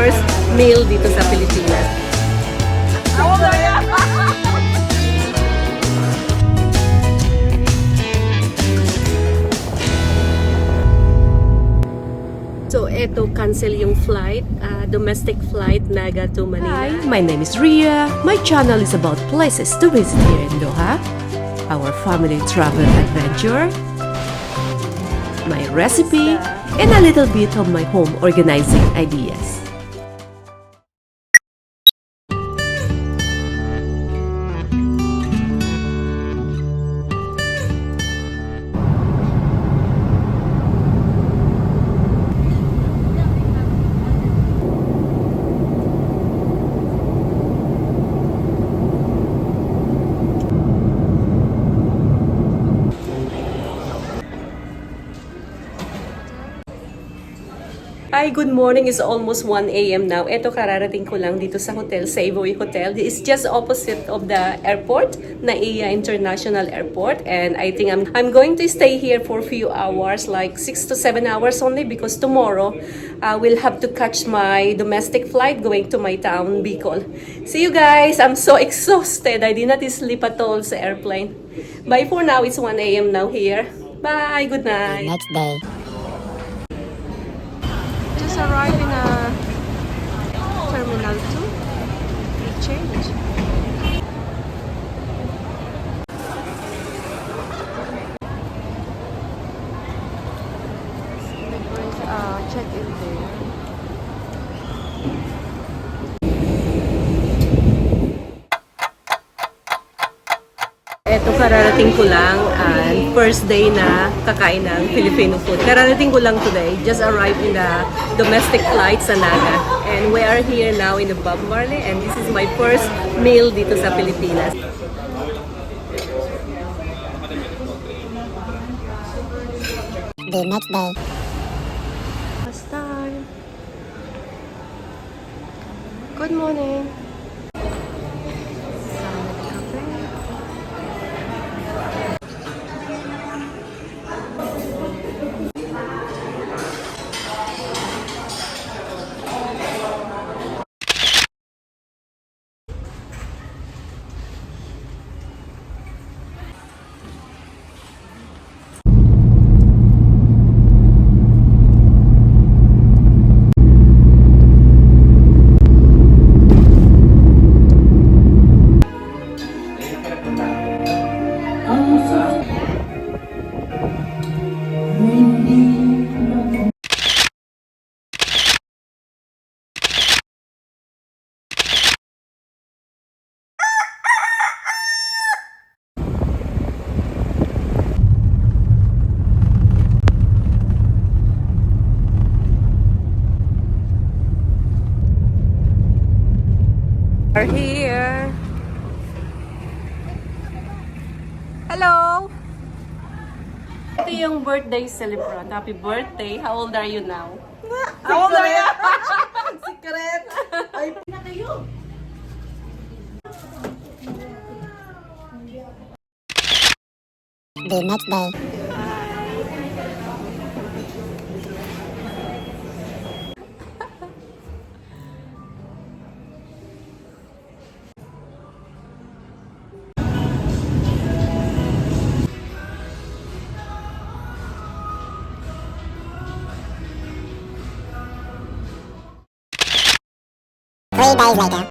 first meal dito sa Pilipinas. So, eto, cancel yung flight, domestic flight, Naga to Manila. Hi, my name is Ria. My channel is about places to visit here in Doha, our family travel adventure, my recipe, and a little bit of my home organizing ideas. Hi, good morning. It's almost 1 a.m. now. Ito, kararating ko lang dito sa hotel, Savoy Hotel. It's just opposite of the airport, NAIA International Airport. And I think I'm going to stay here for a few hours, like 6 to 7 hours only, because tomorrow we'll have to catch my domestic flight going to my town, Bicol. See you guys. I'm so exhausted. I did not sleep at all sa airplane. Bye for now. It's 1 a.m. now here. Bye. Good night. Next day. Just arrived in a Terminal 2. We change. Check-in there. Eto, kararating ko lang. First day na kakain ng Filipino food. Kararating ko lang today. Just arrived in the domestic flight sa Naga. And we are here now in the Bob Marley. And this is my first meal dito sa Pilipinas. The next day. Last time. Good morning. Are here. Hello. Ito yung birthday celebrant. Happy birthday. How old are you now? How old are you? Secret! Ay, na kayo! The next day. Three days later.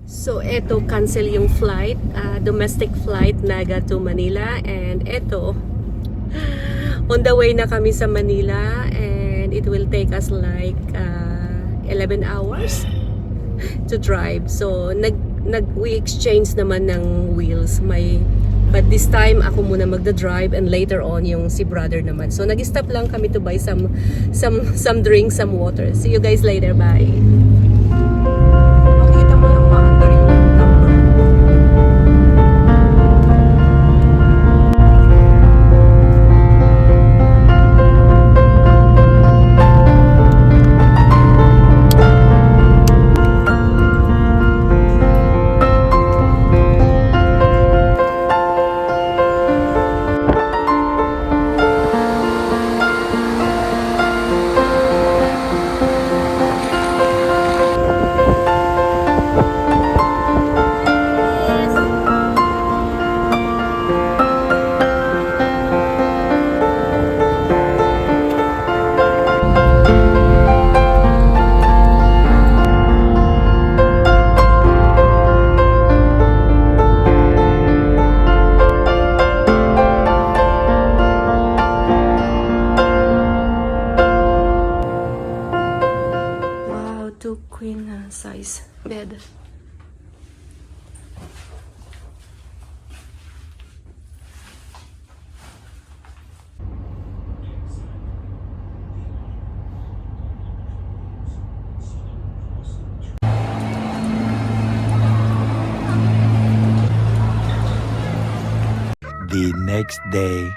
So, eto, cancel yung flight, domestic flight, Naga to Manila. And eto, on the way na kami sa Manila, and it will take us like 11 hours to drive. So, we exchange naman ng wheels. But this time, ako muna magda-drive, and later on, yung si brother naman. So, nag-stop lang kami to buy some drinks, some water. See you guys later. Bye. Makita mo yung number. size bed. The next day.